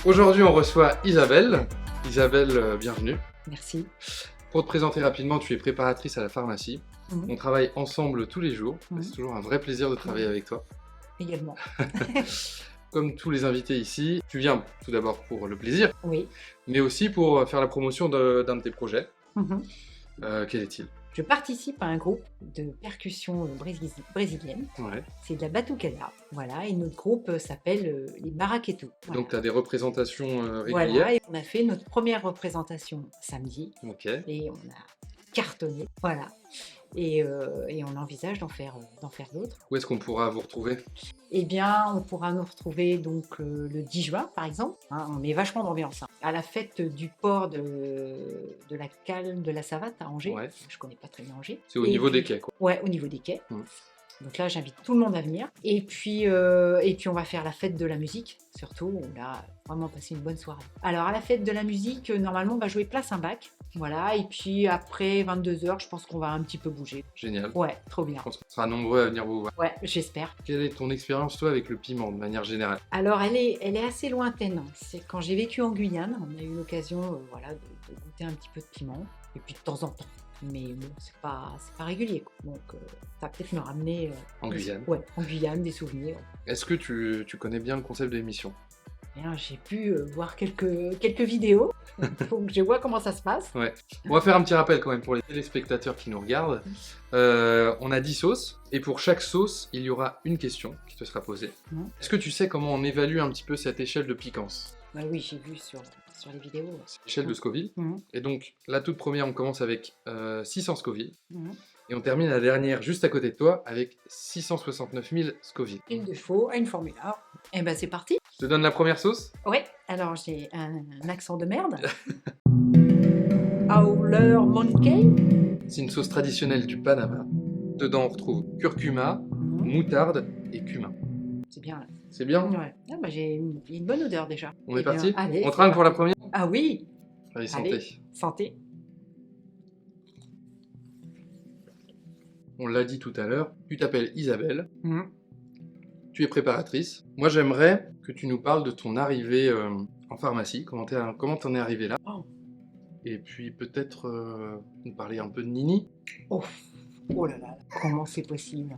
Aujourd'hui, on reçoit Isabelle. Isabelle, bienvenue. Merci. Pour te présenter rapidement, tu es préparatrice à la pharmacie. On travaille ensemble tous les jours. C'est toujours un vrai plaisir de travailler avec toi. Également. Comme tous les invités ici, tu viens tout d'abord pour le plaisir, Oui. mais aussi pour faire la promotion d'un de tes projets. Quel est-il? Je participe à un groupe de percussion brésilienne. Ouais. C'est de la batucada. Voilà. Et notre groupe s'appelle les Maraqueto. Voilà. Donc tu as des représentations régulières. Voilà. Et on a fait notre première représentation samedi. Ok. Et on a cartonné. Voilà. Et on envisage d'en faire d'autres. Où est-ce qu'on pourra vous retrouver? Eh bien, on pourra nous retrouver donc le 10 juin, par exemple. Hein, on met vachement d'ambiance. Hein, à la fête du port de la Cale de la Savate à Angers. Ouais. Je connais pas très bien Angers. C'est au niveau des quais, quoi. Ouais, au niveau des quais. Donc là, j'invite tout le monde à venir. Et puis on va faire la fête de la musique, surtout. On a vraiment passé une bonne soirée. Alors, à la fête de la musique, normalement, on va jouer Place un bac. Voilà. Et puis après 22 h, je pense qu'on va un petit peu bouger. Génial. Ouais, trop bien. Je pense qu'on sera nombreux à venir vous voir. Ouais, j'espère. Quelle est ton expérience, toi, avec le piment, de manière générale? Alors, elle est assez lointaine. C'est quand j'ai vécu en Guyane, on a eu l'occasion de goûter un petit peu de piment. Et puis de temps en temps. Mais bon, c'est pas régulier, quoi. Donc ça va peut-être me ramener En Guyane. Ouais, en Guyane, des souvenirs. Est-ce que tu connais bien le concept de l'émission? Bien, j'ai pu voir quelques vidéos, donc je vois comment ça se passe. Ouais. On va faire un petit rappel quand même pour les téléspectateurs qui nous regardent. On a 10 sauces, et pour chaque sauce, il y aura une question qui te sera posée. Est-ce que tu sais comment on évalue un petit peu cette échelle de piquance? Bah oui, j'ai vu sur les vidéos. C'est l'échelle de Scoville. Et donc, la toute première, on commence avec 600 Scoville. Et on termine la dernière, juste à côté de toi, avec 669 000 Scoville. Une de chevaux, une Formule 1. Et ben c'est parti. Je te donne la première sauce? Ouais, alors j'ai un accent de merde. Howler Monkey. C'est une sauce traditionnelle du Panama. Dedans, on retrouve curcuma, moutarde et cumin. C'est bien. Là. C'est bien? Ouais. Ah bah j'ai une bonne odeur déjà. On est parti? Allez, on trinque pour la première? Ah oui. Allez, santé. Allez, santé. On l'a dit tout à l'heure, tu t'appelles Isabelle. Tu es préparatrice. Moi, j'aimerais que tu nous parles de ton arrivée en pharmacie. Comment t'en es arrivée là? Et puis peut-être nous parler un peu de Nini. Oh là là, comment c'est possible?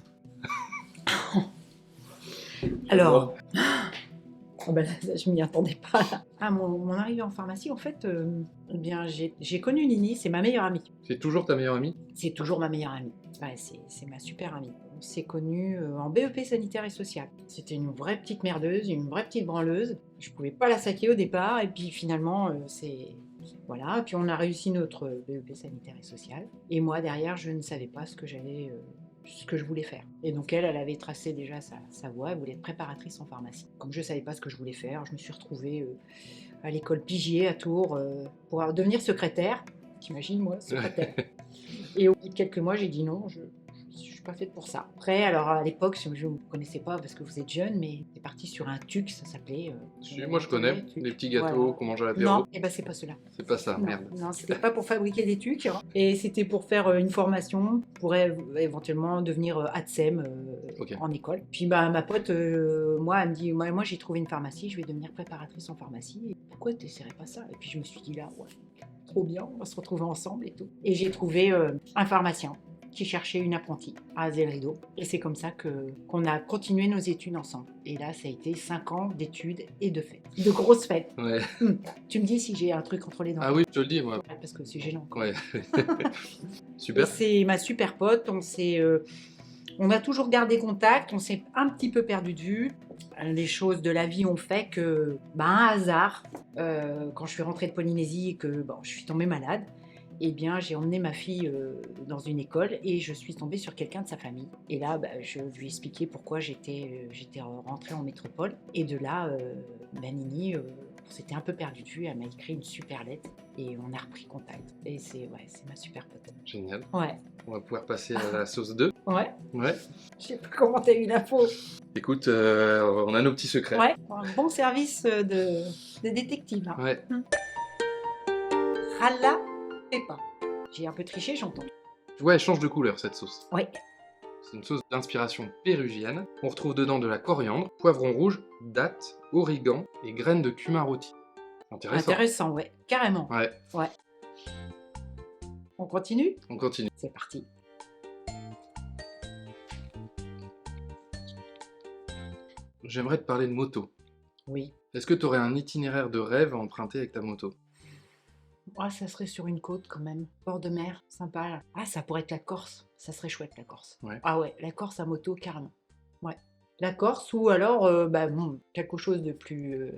Alors, là, je m'y attendais pas. Ah, mon arrivée en pharmacie, en fait, eh bien, j'ai connu Nini, c'est ma meilleure amie. C'est toujours ta meilleure amie? C'est toujours ma meilleure amie. Ouais, c'est ma super amie. On s'est connus en BEP sanitaire et social. C'était une vraie petite merdeuse, une vraie petite branleuse. Je pouvais pas la saquer au départ, et puis finalement, voilà. Puis on a réussi notre BEP sanitaire et social. Et moi, derrière, je ne savais pas ce que je voulais faire. Et donc elle avait tracé déjà sa voie, elle voulait être préparatrice en pharmacie. Comme je ne savais pas ce que je voulais faire, je me suis retrouvée à l'école Pigier à Tours pour devenir secrétaire. T'imagines, moi, secrétaire. Et au bout de quelques mois, j'ai dit non, je ne suis pas faite pour ça. Après, alors à l'époque, je ne vous connaissais pas parce que vous êtes jeune, mais c'est parti sur un TUC, ça s'appelait. Moi je connais, les petits gâteaux qu'on mange à l'apéro. Non, et ben c'est pas cela. C'est pas ça, non, merde. Non, c'était pas pour fabriquer des TUC, hein. Et c'était pour faire une formation, pour éventuellement devenir ATSEM en école. Puis ma pote, moi, elle me dit, moi j'ai trouvé une pharmacie, je vais devenir préparatrice en pharmacie. Et pourquoi tu n'essaierais pas ça? Et puis je me suis dit là, ouais, trop bien, on va se retrouver ensemble et tout. Et j'ai trouvé un pharmacien qui cherchait une apprentie à Azel-Rideau. Et c'est comme ça qu'on a continué nos études ensemble. Et là, ça a été 5 ans d'études et de fêtes. De grosses fêtes. Ouais. Tu me dis si j'ai un truc entre les dents. Ah oui, je te le dis, moi. Parce que c'est gênant. Quoi. Ouais. Super. C'est ma super pote. On a toujours gardé contact. On s'est un petit peu perdu de vue. Les choses de la vie ont fait que, un hasard, quand je suis rentrée de Polynésie et que je suis tombée malade, eh bien, j'ai emmené ma fille dans une école et je suis tombée sur quelqu'un de sa famille. Et là, je lui ai expliqué pourquoi j'étais rentrée en métropole. Et de là, Nini, on s'était un peu perdu de vue. Elle m'a écrit une super lettre et on a repris contact. Et c'est ma super pote. Génial. Ouais. On va pouvoir passer à la sauce 2. Ouais. Ouais. Je sais pas comment t'as eu l'info. Écoute, on a nos petits secrets. Ouais, un bon service de détective. Hein. Ouais. Rala Peppa. J'ai un peu triché, j'entends. Ouais, elle change de couleur cette sauce. Ouais. C'est une sauce d'inspiration péruvienne. On retrouve dedans de la coriandre, poivron rouge, dattes, origan et graines de cumin rôti. Intéressant. Intéressant, ouais, carrément. Ouais, Ouais. On continue? on continue. C'est parti. J'aimerais te parler de moto. Oui. Est-ce que tu aurais un itinéraire de rêve à emprunter avec ta moto? Ah, ça serait sur une côte quand même. Bord de mer, sympa là. Ah, ça pourrait être la Corse. Ça serait chouette la Corse. Ouais. Ah ouais, la Corse à moto, carrément. Ouais. La Corse ou alors, bon, quelque chose de plus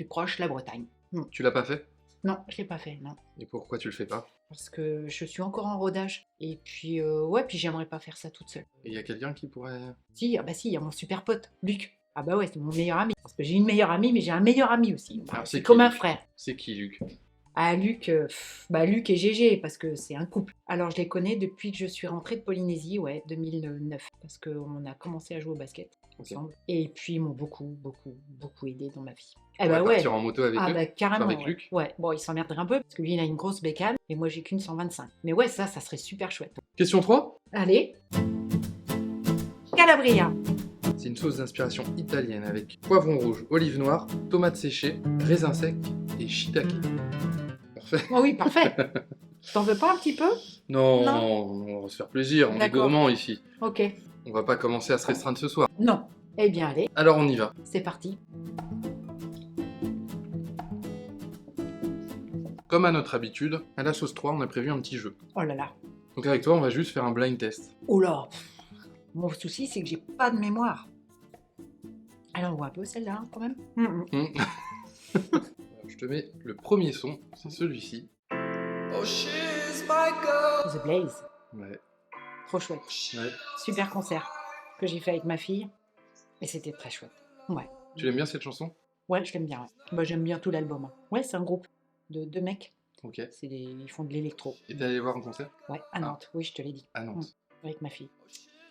proche, la Bretagne. Tu l'as pas fait? Non, je l'ai pas fait, non. Et pourquoi tu le fais pas? Parce que je suis encore en rodage. Et puis, ouais, puis j'aimerais pas faire ça toute seule. Et il y a quelqu'un qui pourrait... Si, ah bah si, il y a mon super pote, Luc. Ah bah ouais, c'est mon meilleur ami. Parce que j'ai une meilleure amie, mais j'ai un meilleur ami aussi. Alors, C'est qui, comme un Luc? frère. C'est qui, Luc? Ah, Luc, Luc et Gégé, parce que c'est un couple. Alors, je les connais depuis que je suis rentrée de Polynésie, ouais, 2009, parce qu'on a commencé à jouer au basket ensemble. Et puis, ils m'ont beaucoup aidé dans ma vie. Tu pourrais partir en moto avec Ah eux? bah carrément, Avec ouais. Luc? Ouais, bon, il s'emmerderait un peu, parce que lui, il a une grosse bécane, et moi, j'ai qu'une 125. Mais ouais, ça serait super chouette. Question 3. Allez. Calabria. C'est une sauce d'inspiration italienne avec poivron rouge, olive noire, tomates séchées, raisins secs et shiitake. Parfait. Oh oui, parfait. T'en veux pas un petit peu? Non, Non. on va se faire plaisir, on est D'accord. gourmand ici. Ok. On va pas commencer à se restreindre ce soir. Non. Eh bien, allez, Alors on y va. c'est parti. Comme à notre habitude, à la sauce 3, on a prévu un petit jeu. Oh là là. Donc avec toi, on va juste faire un blind test. Oh là. Mon souci, c'est que j'ai pas de mémoire. Alors, on voit un peu celle-là, hein, quand même. Alors, je te mets le premier son, c'est celui-ci. The Blaze. Ouais. Trop chouette. Ouais. Super concert que j'ai fait avec ma fille. Et c'était très chouette. Ouais. Tu l'aimes bien cette chanson? Ouais, je l'aime bien. Ouais. Bah, j'aime bien tout l'album. Hein. Ouais, c'est un groupe de deux mecs. Ok. Ils font de l'électro. Et t'es allé voir un concert? Ouais, à Nantes. Oui, je te l'ai dit. À Nantes. Avec ma fille.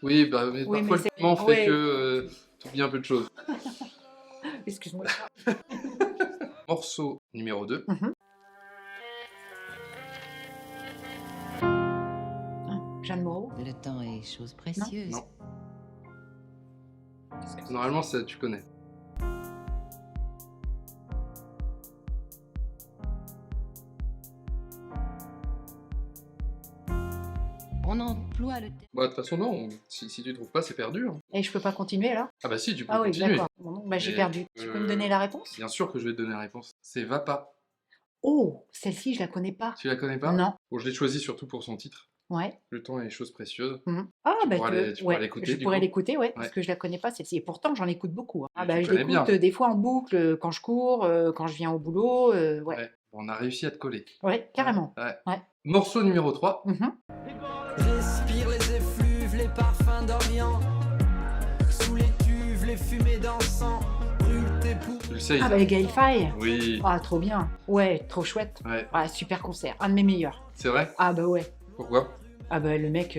Oui, bah, mais Oui, parfois mais le moment c'est- fait ouais. que t'oublies un peu de choses. Excuse-moi. Morceau numéro 2. Jeanne Moreau. Le temps est chose précieuse. Non. Qu'est-ce que c'est? Normalement, ça, tu connais. On emploie le terme. Bah, de toute façon, non. Si tu trouves pas, c'est perdu. Hein. Et je peux pas continuer alors? Ah bah si, tu peux Ah oui, continuer. d'accord. Bon, bah, j'ai Mais, perdu. Tu peux me donner la réponse? Bien sûr que je vais te donner la réponse. C'est Va pas. Oh, celle-ci, je la connais pas. Tu la connais pas? Non. Bon, je l'ai choisi surtout pour son titre. Ouais. Le temps est chose précieuse. Ah, Tu bah, pourras tu pourras l'écouter, je du pourrais coup. l'écouter, ouais, parce Ouais. que je la connais pas celle-ci. Et pourtant, j'en écoute beaucoup. Hein. Ah, Tu bah, je connais bien. l'écoute des fois en boucle quand je cours, quand je viens au boulot. Ouais. Ouais. Bon, on a réussi à te coller. Ouais, carrément. Ouais. Ouais. Morceau numéro 3. Mhm. Respire les effluves, les parfums d'Orient. Sous les cuves, les fumées d'encens. Brûle tes poumons. Tu le sais. Ah, bah, Gaël Faye. Oui. Ah, trop bien. Ouais, trop chouette. Ouais. Ah, super concert. Un de mes meilleurs. C'est vrai? Ah, bah, ouais. Pourquoi? Ah bah le mec,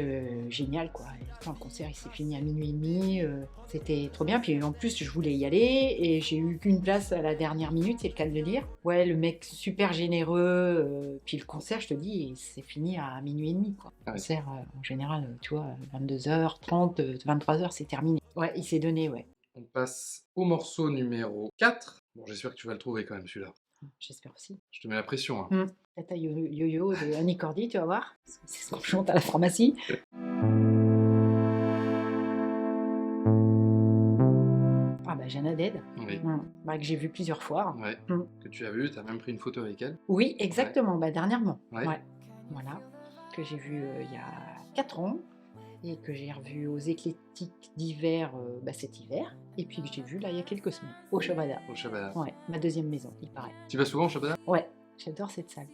génial quoi. Attends, le concert il s'est fini à minuit et demi, c'était trop bien. Puis en plus je voulais y aller et j'ai eu qu'une place à la dernière minute, c'est le cas de le dire. Ouais, le mec super généreux. Puis le concert, je te dis, c'est fini à minuit et demi quoi. Ah Le ouais. concert, en général, tu vois, 22h30, 23h, c'est terminé. Ouais, il s'est donné, ouais. On passe au morceau numéro 4. Bon, j'espère que tu vas le trouver quand même celui-là. J'espère aussi. Je te mets la pression. Hein. Tata Yo-Yo de Annie Cordy, tu vas voir. C'est ce qu'on chante à la pharmacie. Ah bah Jeanne Haddad. Oui. Bah, que j'ai vu plusieurs fois. Ouais. Mm. Que tu as vu, tu as même pris une photo avec elle. Oui, exactement, bah, dernièrement. Ouais. Ouais. Voilà, que j'ai vu il y a 4 ans et que j'ai revu aux éclectiques d'hiver cet hiver et puis que j'ai vu là il y a quelques semaines au Shabada. Au Shabada. Ouais, ma deuxième maison, il paraît. Tu vas souvent au Shabada? Ouais, j'adore cette salle.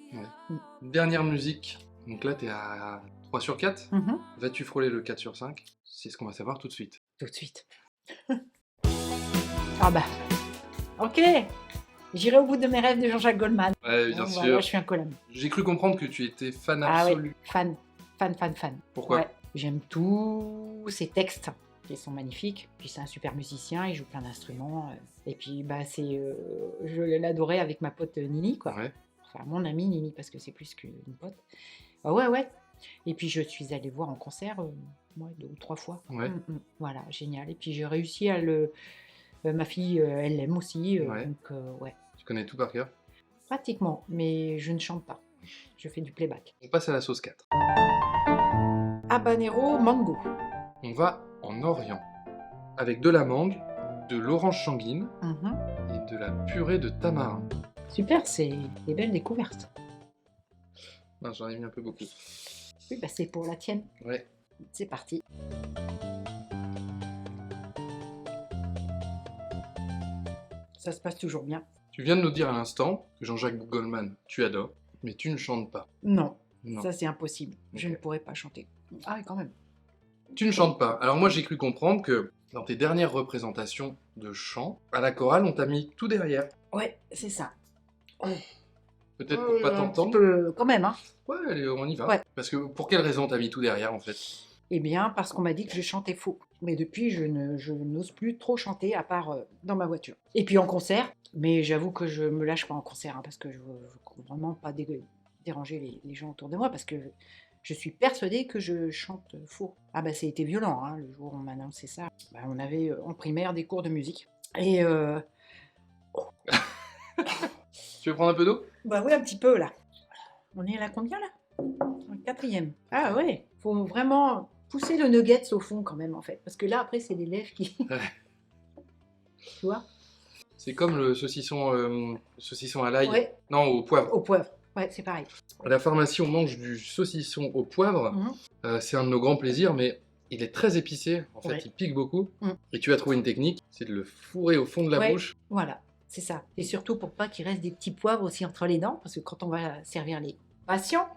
Dernière musique. Donc là, t'es à 3 sur 4. Mhm. Vas-tu frôler le 4 sur 5? C'est ce qu'on va savoir tout de suite. Tout de suite. Ah bah, ok. J'irai au bout de mes rêves de Jean-Jacques Goldman. Ouais, bien Bon, sûr. voilà, je suis un colonne. J'ai cru comprendre que tu étais fan Ah ouais, absolu. fan. Pourquoi? Ouais, j'aime tous ses textes. Ils sont magnifiques. Puis c'est un super musicien, il joue plein d'instruments. Et puis bah je l'adorais avec ma pote Nini, quoi. Ouais. Enfin mon amie Nini parce que c'est plus qu'une pote. Ah ouais, Et puis je suis allée voir en concert 2 ou 3 fois. Ouais. Voilà, génial. Et puis j'ai réussi à ma fille, elle l'aime aussi. Ouais. Donc, ouais, Tu connais tout par cœur. pratiquement. Mais je ne chante pas. Je fais du playback. On passe à la sauce 4. Habanero mango. On va en Orient. Avec de la mangue, de l'orange sanguine Mhm. et de la purée de tamarin. Super, c'est des belles découvertes. Non, j'en ai mis un peu beaucoup. Oui, bah c'est pour la tienne. Ouais. C'est parti. Ça se passe toujours bien. Tu viens de nous dire à l'instant que Jean-Jacques Goldman, tu adores, mais tu ne chantes pas. Non, Non. ça c'est impossible. Je Ok. ne pourrais pas chanter. Ah oui, quand même. Tu ne chantes pas. Alors moi j'ai cru comprendre que dans tes dernières représentations de chant, à la chorale, on t'a mis tout derrière. Ouais, c'est ça. Peut-être pour pas Un t'entendre. petit peu, quand même, hein. Ouais, allez, on y va. Ouais. Parce que pour quelle raison t'as mis tout derrière en fait? Eh bien, parce qu'on m'a dit que je chantais faux. Mais depuis, je n'ose plus trop chanter, à part dans ma voiture. Et puis en concert, mais j'avoue que je me lâche pas en concert, hein, parce que je veux vraiment pas déranger les gens autour de moi, parce que je suis persuadée que je chante faux. Ah bah, ça a été violent, hein, le jour où on m'a annoncé ça. Bah, on avait en primaire des cours de musique. Et Tu veux prendre un peu d'eau? bah oui, un petit peu là. On est à la combien là? En 4e. Ah ouais, faut vraiment pousser le nuggets au fond quand même en fait. Parce que là après c'est les lèvres qui... Ouais. Tu vois? C'est comme le saucisson à l'ail. Ouais, Non, au poivre. au poivre. Ouais, c'est pareil. À la pharmacie, on mange du saucisson au poivre. Mhm. C'est un de nos grands plaisirs, mais il est très épicé. En fait, Ouais. il pique beaucoup. Mm. Et tu as trouvé une technique, c'est de le fourrer au fond de la Ouais. bouche. Voilà, c'est ça. Et surtout pour pas qu'il reste des petits poivres aussi entre les dents, parce que quand on va servir les patients,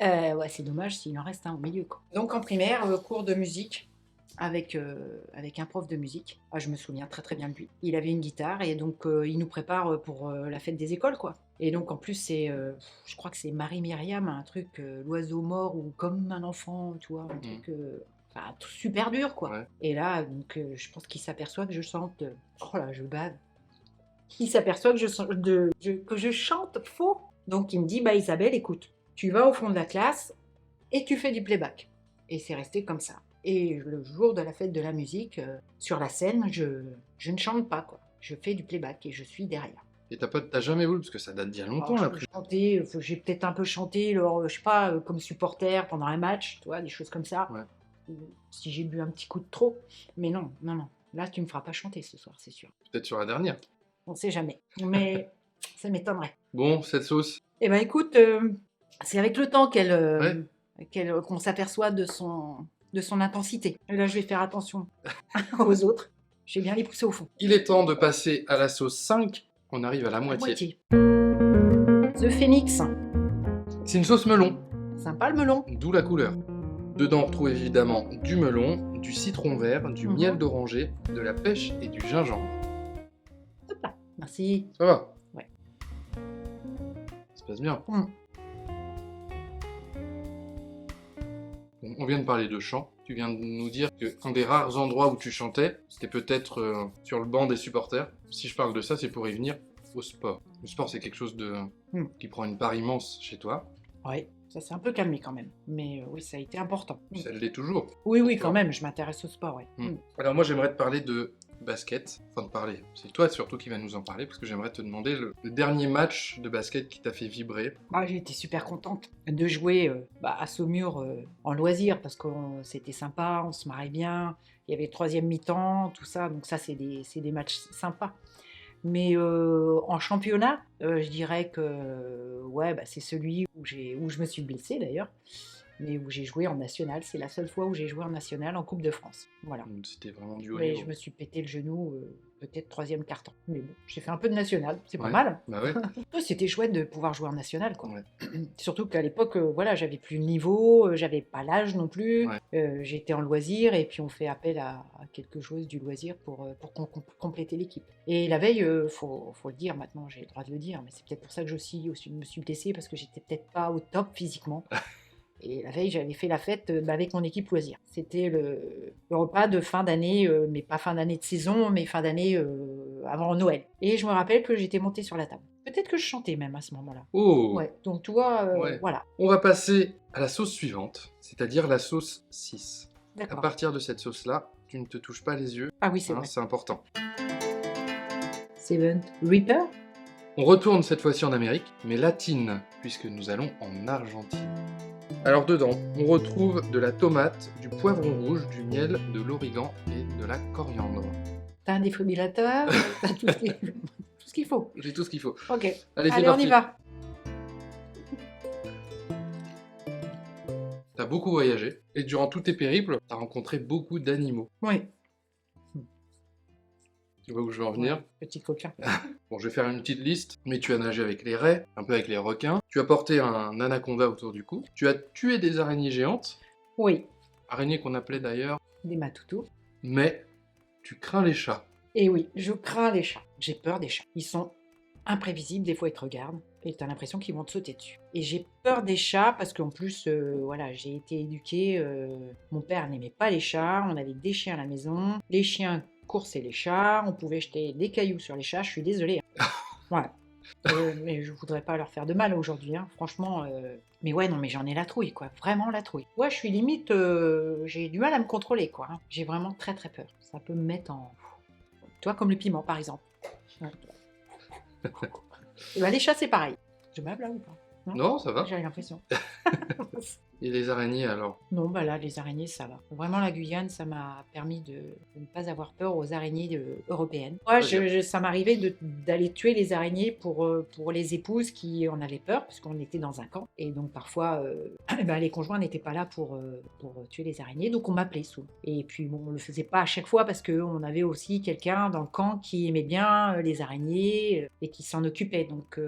ouais, c'est dommage s'il en reste un au milieu, quoi. Donc en primaire, cours de musique avec un prof de musique. Ah, je me souviens très très bien de lui. Il avait une guitare et donc il nous prépare pour la fête des écoles, quoi. Et donc en plus c'est, je crois que c'est Marie-Myriam, un truc, l'oiseau mort ou comme un enfant, tu vois, un truc enfin, tout super dur, quoi. Ouais. Et là, donc, je pense qu'il s'aperçoit que je chante, oh là, je bave. Il s'aperçoit que que je chante faux. Donc il me dit, bah Isabelle, écoute, tu vas au fond de la classe et tu fais du playback. Et c'est resté comme ça. Et le jour de la fête de la musique, sur la scène, je ne chante pas, quoi. Je fais du playback et je suis derrière. Et t'as jamais voulu, parce que ça date d'il y a longtemps, Alors, là. j'ai peut-être un peu chanté, je sais pas, comme supporter pendant un match, tu vois, des choses comme ça. Ouais. Si j'ai bu un petit coup de trop. Mais non, non, non. Là, tu me feras pas chanter ce soir, c'est sûr. Peut-être sur la dernière. On sait jamais. Mais ça m'étonnerait. Bon, cette sauce. Eh ben écoute, c'est avec le temps qu'on s'aperçoit de son intensité. Et là, je vais faire attention aux autres. Je vais bien les pousser au fond. Il est temps de passer à la sauce 5. On arrive à la La moitié. The Phoenix. C'est une sauce melon, Sympa le melon. d'où la couleur. Dedans, on retrouve évidemment du melon, du citron vert, du Mhm. miel d'oranger, de la pêche et du gingembre. Hop là. Merci. Ça va? Ouais. Ça se passe bien. Mm. Bon, on vient de parler de chant. Tu viens de nous dire qu'un des rares endroits où tu chantais, c'était peut-être sur le banc des supporters. Si je parle de ça, c'est pour y venir au sport. Le sport, c'est quelque chose qui prend une part immense chez toi. Ouais, ça s'est un peu calmé quand même. Mais oui, ça a été important. Ça l'est toujours. Oui, oui, Toi. quand même, je m'intéresse au sport, ouais. Mm. Alors moi, j'aimerais te parler de basket. Enfin, de parler. C'est toi surtout qui va nous en parler, parce que j'aimerais te demander le dernier match de basket qui t'a fait vibrer. Ah, j'ai été super contente de jouer à Saumur en loisir parce que c'était sympa, on se marrait bien, il y avait le 3e mi-temps, tout ça, donc ça c'est des matchs sympas. Mais en championnat, je dirais que ouais, c'est celui où je me suis blessée d'ailleurs, mais où j'ai joué en national. C'est la seule fois où j'ai joué en national en Coupe de France. Voilà. Donc, c'était vraiment du haut Mais niveau. je me suis pété le genou peut-être 3e quart-temps. Mais bon, j'ai fait un peu de national, c'est pas Ouais. mal. Bah ouais. Ouais, c'était chouette de pouvoir jouer en national, quoi. Ouais. Surtout qu'à l'époque, voilà, j'avais plus le niveau, j'avais pas l'âge non plus. Ouais. J'étais en loisir et puis on fait appel à quelque chose du loisir pour compléter l'équipe. Et la veille, faut le dire maintenant, j'ai le droit de le dire, mais c'est peut-être pour ça que je me suis blessée parce que j'étais peut-être pas au top physiquement. Et la veille, j'avais fait la fête avec mon équipe loisir. C'était le repas de fin d'année, mais pas fin d'année de saison, mais fin d'année avant Noël. Et je me rappelle que j'étais montée sur la table. Peut-être que je chantais même à ce moment-là. Oh Ouais, donc tu vois, Ouais. voilà. On va passer à la sauce suivante, c'est-à-dire la sauce 6. À D'accord. partir de cette sauce-là, tu ne te touches pas les yeux, Ah oui, c'est hein, vrai. c'est important. Seventh Reaper. On retourne cette fois-ci en Amérique, mais latine, puisque nous allons en Argentine. Alors dedans, on retrouve de la tomate, du poivron rouge, du miel, de l'origan et de la coriandre. T'as un défibrillateur, t'as tout ce qu'il faut. J'ai tout ce qu'il faut. Ok. Allez, c'est Allez, on parti. y va. T'as beaucoup voyagé, et durant tous tes périples, t'as rencontré beaucoup d'animaux. Oui. Tu vois où je veux en venir? Ouais, petit coquin. Bon, je vais faire une petite liste, mais tu as nagé avec les raies, un peu avec les requins, tu as porté un anaconda autour du cou, tu as tué des araignées géantes, Oui. araignées qu'on appelait d'ailleurs, Des matoutous. mais tu crains les chats. Et oui, je crains les chats. J'ai peur des chats. Ils sont imprévisibles, des fois ils te regardent et t'as l'impression qu'ils vont te sauter dessus. Et j'ai peur des chats parce qu'en plus, voilà, j'ai été éduquée, mon père n'aimait pas les chats, on avait des chiens à la maison, les chiens coursaient les chats, on pouvait jeter des cailloux sur les chats, je suis désolée. Ouais. Mais je voudrais pas leur faire de mal aujourd'hui, hein, franchement. Mais ouais, non, mais j'en ai la trouille, quoi. Vraiment la trouille. Ouais, je suis limite, j'ai du mal à me contrôler, quoi. Hein. J'ai vraiment très très peur. Ça peut me mettre en... Tu vois, comme le piment, par exemple. Ouais. Et ben, les chats, c'est pareil. Je meuble là ou pas? Non, ça va. J'ai l'impression. Et les araignées alors? Non, bah là, les araignées, ça va. Vraiment, la Guyane, ça m'a permis de ne pas avoir peur aux araignées européennes. Moi, ça m'arrivait d'aller tuer les araignées pour les épouses qui en avaient peur, parce qu'on était dans un camp. Et donc, parfois, les conjoints n'étaient pas là pour tuer les araignées, donc on m'appelait sous. Et puis, bon, on ne le faisait pas à chaque fois, parce qu'on avait aussi quelqu'un dans le camp qui aimait bien les araignées et qui s'en occupait. Donc,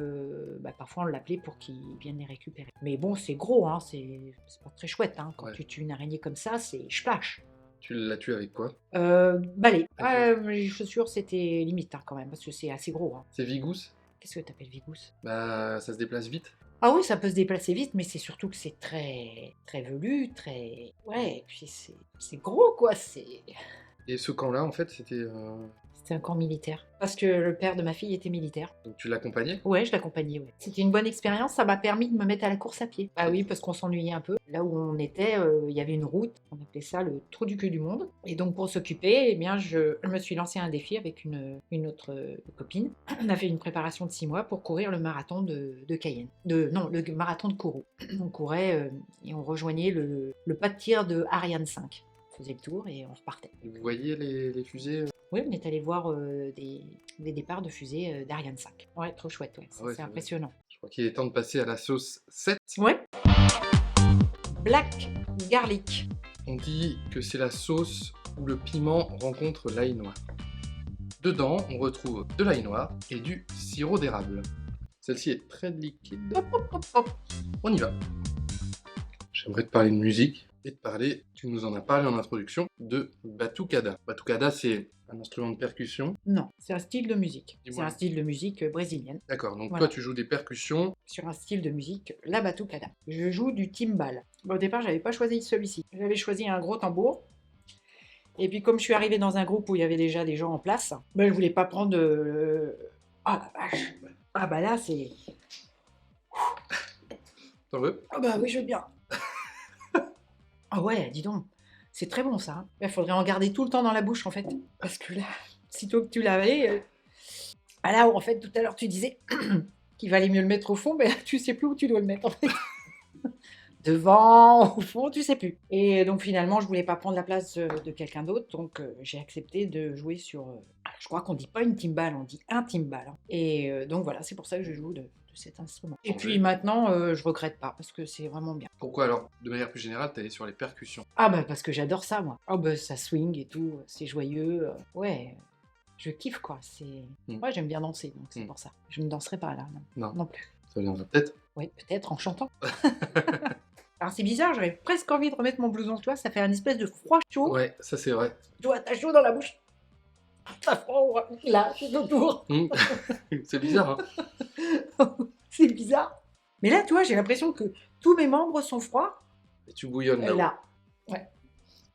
parfois, on l'appelait pour qu'il vienne les récupérer. Mais bon, c'est gros, hein, c'est pas très chouette, hein. Quand Ouais. tu tues une araignée comme ça, c'est splash. Tu l'as tué avec quoi? Balai. Ok. Les chaussures, c'était limite, hein, quand même, parce que c'est assez gros. Hein. C'est Vigous? Qu'est-ce que t'appelles Vigous? Bah, ça se déplace vite. Ah oui, ça peut se déplacer vite, mais c'est surtout que c'est très, très velu, très... Ouais, et puis c'est gros, quoi, c'est... Et ce camp-là, en fait, c'était... C'était un camp militaire. Parce que le père de ma fille était militaire. Donc tu l'accompagnais? Ouais, je l'accompagnais, ouais. C'était une bonne expérience, ça m'a permis de me mettre à la course à pied. Ah oui, parce qu'on s'ennuyait un peu. Là où on était, il y avait une route, on appelait ça le trou du cul du monde. Et donc pour s'occuper, eh bien, je me suis lancé un défi avec une autre copine. On a fait une préparation de 6 mois pour courir le marathon de Cayenne. Le marathon de Kourou. On courait et on rejoignait le pas de tir de Ariane 5. On faisait le tour et on repartait. Vous voyez les fusées? Oui, on est allé voir des départs de fusée d'Ariane 5. Ouais, trop chouette, ouais. Ah ouais, C'est impressionnant. Je crois qu'il est temps de passer à la sauce 7. Ouais. Black garlic. On dit que c'est la sauce où le piment rencontre l'ail noir. Dedans, on retrouve de l'ail noir et du sirop d'érable. Celle-ci est très liquide. Hop, hop, hop, hop. On y va. J'aimerais te parler de musique et te parler, tu nous en as parlé en introduction, de batucada. Batucada, c'est un instrument de percussion. Non, c'est un style de musique. C'est Dis-moi. un style de musique brésilienne. D'accord, donc Voilà. toi tu joues des percussions. Sur un style de musique, la batucada. Je joue du timbal. Bon, au départ, j'avais pas choisi celui-ci. J'avais choisi un gros tambour. Et puis, comme je suis arrivée dans un groupe où il y avait déjà des gens en place, je voulais pas prendre de... Ah la vache. Ah bah là, c'est... T'en veux? Ah bah oui, je veux bien. Ah ouais, dis donc. C'est très bon ça. Il faudrait en garder tout le temps dans la bouche en fait. Parce que là, sitôt que tu l'avais... Ah là, en fait, tout à l'heure, tu disais qu'il valait mieux le mettre au fond, mais là, tu sais plus où tu dois le mettre en fait. Devant, au fond, tu sais plus. Et donc finalement, je voulais pas prendre la place de quelqu'un d'autre, donc j'ai accepté de jouer sur... je crois qu'on dit pas une timbale, on dit un timbal. Hein. Et donc voilà, c'est pour ça que je joue de cet instrument. Et puis maintenant, je regrette pas, parce que c'est vraiment bien. Pourquoi alors, de manière plus générale, t'es allé sur les percussions? Ah bah parce que j'adore ça, moi. Ah bah ça swing et tout, c'est joyeux. Ouais, je kiffe quoi. Moi j'aime bien danser, donc c'est pour ça. Je ne danserai pas là, non plus. Ça viendra peut-être. Oui, peut-être en chantant. Alors c'est bizarre, j'avais presque envie de remettre mon blouson, tu vois, ça fait un espèce de froid chaud. Ouais, ça c'est vrai. Tu vois, t'as chaud dans la bouche. T'as froid là, tout autour. C'est bizarre, hein? C'est bizarre. Mais là, tu vois, j'ai l'impression que tous mes membres sont froids. Et tu bouillonnes là-haut. Là. Ouais.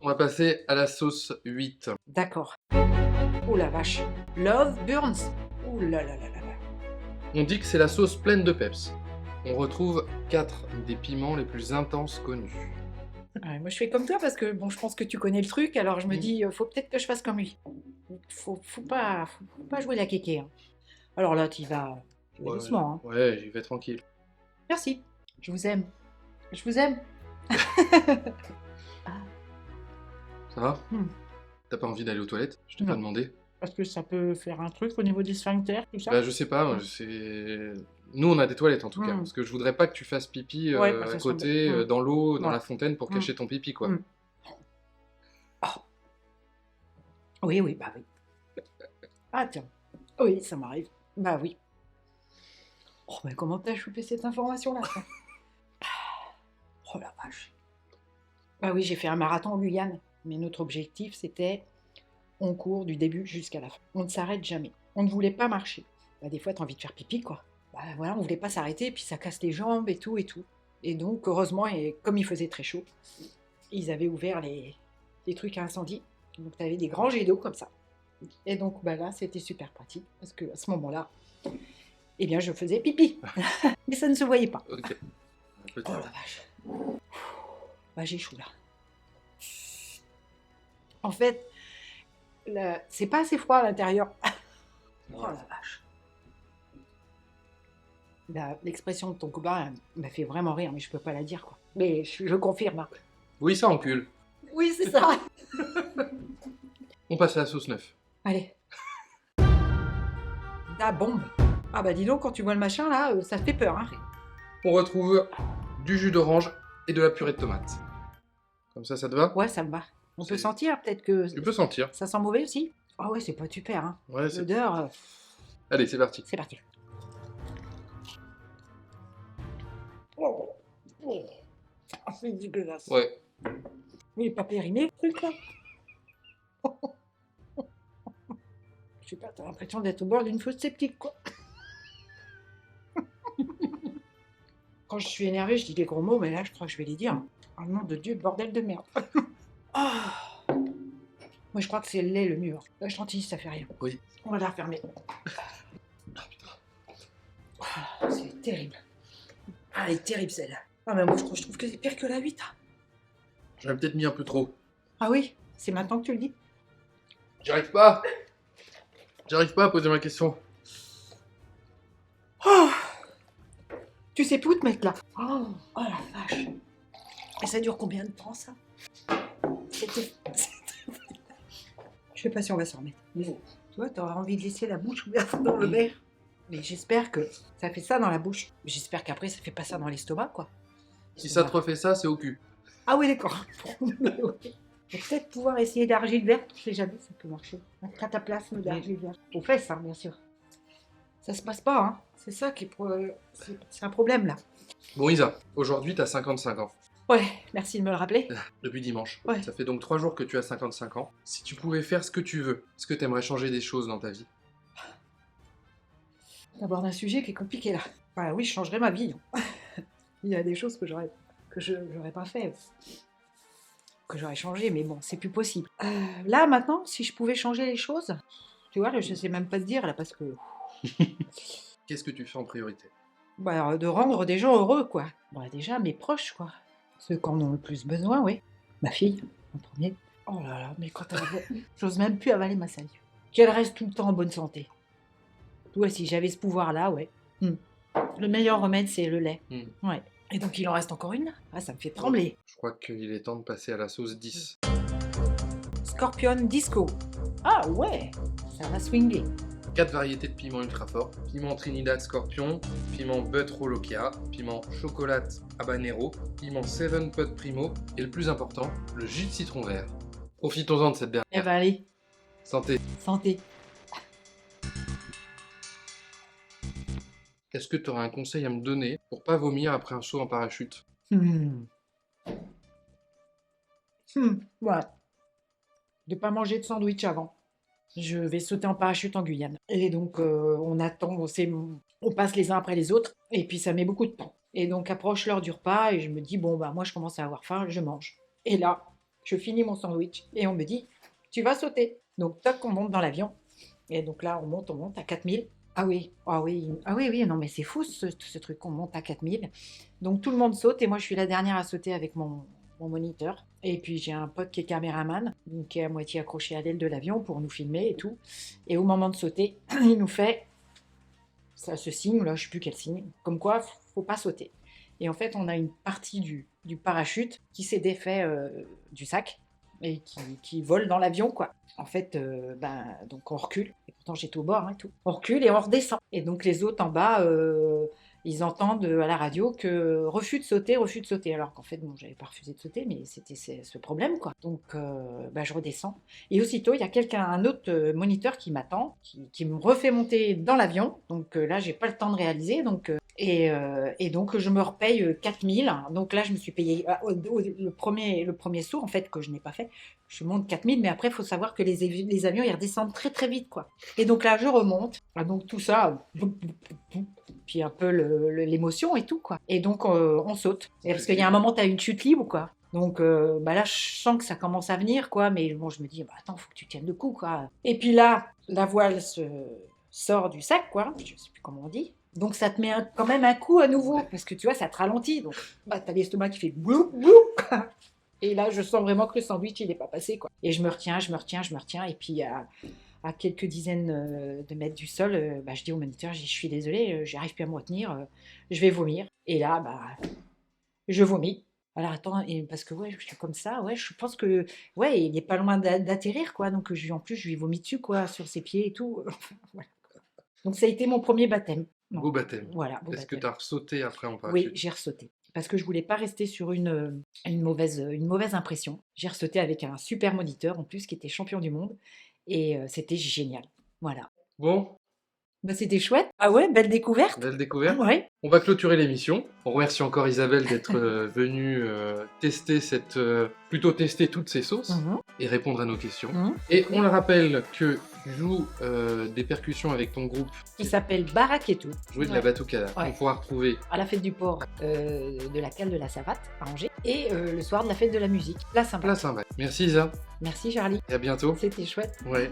On va passer à la sauce 8. D'accord. Oh la vache. Love Burns. Oh là là là là là. On dit que c'est la sauce pleine de peps. On retrouve 4 des piments les plus intenses connus. Ouais, moi, je fais comme toi parce que bon, je pense que tu connais le truc, alors je me dis, faut peut-être que je fasse comme lui. Faut pas jouer la kéké. Hein. Alors là, tu vas doucement. Hein. Ouais, j'y vais tranquille. Merci. Je vous aime. Je vous aime. Ça va? T'as pas envie d'aller aux toilettes? Je t'ai pas Non. demandé. Parce que ça peut faire un truc au niveau des sphincters, tout ça. Bah, je sais pas, moi, nous on a des toilettes en tout cas, parce que je voudrais pas que tu fasses pipi Ouais, bah, à ça côté, semble- dans l'eau, dans Ouais. la fontaine pour cacher ton pipi quoi. Oui, oui, bah oui. Ah tiens. Oui, ça m'arrive. Bah oui. Oh, mais comment t'as chopé cette information-là toi Oh la vache. Bah oui, j'ai fait un marathon en Guyane. Mais notre objectif, c'était on court du début jusqu'à la fin. On ne s'arrête jamais. On ne voulait pas marcher. Bah, des fois, t'as envie de faire pipi, quoi. Bah voilà, on voulait pas s'arrêter, puis ça casse les jambes et tout et tout. Et donc, heureusement, et comme il faisait très chaud, ils avaient ouvert les trucs à incendie. Donc, t'avais des grands jets d'eau comme ça. Et donc, bah là, c'était super pratique, parce que à ce moment-là, eh bien, je faisais pipi. Mais ça ne se voyait pas. Ok. Oh la vache. Bah, j'ai chaud là. En fait, c'est pas assez froid à l'intérieur. Oh la vache. L'expression de ton copain m'a fait vraiment rire, mais je peux pas la dire quoi. Mais je confirme. Hein. Oui, ça encule. Oui, c'est ça. On passe à la sauce 9. Allez. La bombe. Ah bah dis donc, quand tu vois le machin là, ça te fait peur. Hein. On retrouve du jus d'orange et de la purée de tomate. Comme ça te va? Ouais, ça me va. On peut sentir peut-être que Tu peux sentir. ça sent mauvais aussi. Ah ouais, c'est pas super. Hein. Ouais, c'est... L'odeur, Allez, c'est parti. c'est parti. Oh. Ah, c'est dégueulasse. Ouais. Il est pas périmé, le truc là. Je sais pas, t'as l'impression d'être au bord d'une fosse septique, quoi. Quand je suis énervée, je dis des gros mots, mais là, je crois que je vais les dire. Oh nom de Dieu, bordel de merde. Ah. Moi, je crois que c'est le lait le mieux. La chantilly, ça fait rien. Oui. On va la refermer. Ah, c'est terrible. Ah, elle est terrible, celle-là. Ah, mais moi, je trouve que c'est pire que la 8. J'aurais peut-être mis un peu trop. Ah oui, c'est maintenant que tu le dis. J'arrive pas. J'arrive pas à poser ma question. Oh, tu sais plus où te mettre là. Oh, oh la vache. Et ça dure combien de temps ça? C'était... Je sais pas si on va s'en remettre. Mais tu vois, t'auras envie de laisser la bouche ouverte dans le verre. Mais j'espère que ça fait ça dans la bouche. J'espère qu'après ça fait pas ça dans l'estomac quoi. Si ça te refait ça, c'est au cul. Ah oui d'accord. Peut-être pouvoir essayer d'argile verte, je sais jamais, ça peut marcher. À ta place, nous d'argile verte. Aux fesses, hein, bien sûr. Ça se passe pas, hein. C'est ça qui est c'est un problème là. Bon Isa, aujourd'hui t'as 55 ans. Ouais, merci de me le rappeler. Depuis dimanche. Ouais. Ça fait donc 3 jours que tu as 55 ans. Si tu pouvais faire ce que tu veux, est-ce que t'aimerais changer des choses dans ta vie? D'abord un sujet qui est compliqué là. Bah oui, je changerais ma vie. Il y a des choses que j'aurais pas fait, que j'aurais changé, mais bon, c'est plus possible. Là maintenant, si je pouvais changer les choses, tu vois, là, je sais même pas te dire là parce que Qu'est-ce que tu fais en priorité? bah, de rendre des gens heureux quoi. Bah déjà mes proches quoi, ceux qui en ont le plus besoin, oui. Ma fille en premier. Oh là là, mais quand j'ose même plus avaler ma salive. Qu'elle reste tout le temps en bonne santé. Ouais, si j'avais ce pouvoir-là, ouais. Le meilleur remède, c'est le lait. Ouais. Et donc, il en reste encore une là. Ah, ça me fait trembler. Je crois qu'il est temps de passer à la sauce 10. Scorpion Disco. Ah ouais, ça va swinguer. 4 variétés de piments ultra forts. Piment Trinidad Scorpion, piment Butt Rolokia, piment Chocolate Habanero, piment Seven Pot Primo et le plus important, le jus de citron vert. Profitons-en de cette Eh dernière. ben allez, Santé. santé. Est-ce que tu aurais un conseil à me donner pour pas vomir après un saut en parachute? Ouais. De pas manger de sandwich avant. Je vais sauter en parachute en Guyane. Et donc, on attend, on passe les uns après les autres, et puis ça met beaucoup de temps. Et donc, approche l'heure du repas, et je me dis, bon, bah, moi, je commence à avoir faim, je mange. Et là, je finis mon sandwich, et on me dit, tu vas sauter. Donc, toc, on monte dans l'avion. Et donc là, on monte à 4000. Ah oui, ah oui, ah oui, oui, non, mais c'est fou ce truc, on monte à 4000. Donc tout le monde saute et moi je suis la dernière à sauter avec mon moniteur. Et puis j'ai un pote qui est caméraman, donc qui est à moitié accroché à l'aile de l'avion pour nous filmer et tout. Et au moment de sauter, il nous fait ce signe, là, je ne sais plus quel signe, comme quoi faut pas sauter. Et en fait, on a une partie du parachute qui s'est défait du sac et qui vole dans l'avion, quoi. En fait, donc on recule, et pourtant j'étais au bord hein, et tout. On recule et on redescend. Et donc les autres en bas, ils entendent à la radio que refus de sauter. Alors qu'en fait, bon, j'avais pas refusé de sauter, mais c'était ce problème, quoi. Donc je redescends. Et aussitôt, il y a un autre moniteur qui m'attend, qui me refait monter dans l'avion. Donc là, j'ai pas le temps de réaliser. Donc et donc je me repaye 4000. Donc là je me suis payé le premier saut en fait que je n'ai pas fait. Je monte 4000, mais après il faut savoir que les avions ils redescendent très très vite quoi. Et donc là je remonte. Donc tout ça, puis un peu l'émotion et tout quoi. Et donc on saute. Et parce qu'il y a un moment tu as une chute libre quoi. Donc là je sens que ça commence à venir quoi. Mais bon je me dis attends faut que tu tiennes le coup quoi. Et puis là la voile se sort du sac quoi. Je sais plus comment on dit. Donc ça te met quand même un coup à nouveau, parce que tu vois, ça te ralentit. Donc t'as l'estomac qui fait bloup, bloup. Et là, je sens vraiment que le sandwich, il n'est pas passé, quoi. Et je me retiens. Et puis à quelques dizaines de mètres du sol, je dis au moniteur, je suis désolée, j'arrive plus à me retenir, je vais vomir. Et là, je vomis. Alors attends, parce que ouais, je suis comme ça, ouais, je pense que ouais, il n'est pas loin d'atterrir, quoi. Donc en plus, je lui vomis dessus, quoi, sur ses pieds et tout. Voilà. Donc ça a été mon premier baptême. Beau baptême. Voilà, beau Est-ce que baptême. tu as ressauté après en parachute? Oui, j'ai ressauté. Parce que je voulais pas rester sur une mauvaise impression. J'ai ressauté avec un super moniteur, en plus, qui était champion du monde. Et c'était génial. Voilà. Bon, C'était chouette. Ah ouais, belle découverte. belle découverte. Ouais. On va clôturer l'émission. On remercie encore Isabelle d'être venue plutôt tester toutes ces sauces Mhm. et répondre à nos questions. Mhm. Et on le rappelle que tu joues des percussions avec ton groupe Qui s'appelle Baraketou. Jouer de la batucada. Ouais. On pourra retrouver À la fête du port de la cale de la Savate à Angers. Et le soir de la fête de la musique. Place sympa. Place Saint-Vague. Merci Isa. Merci Charlie. Et à bientôt. C'était chouette. Ouais.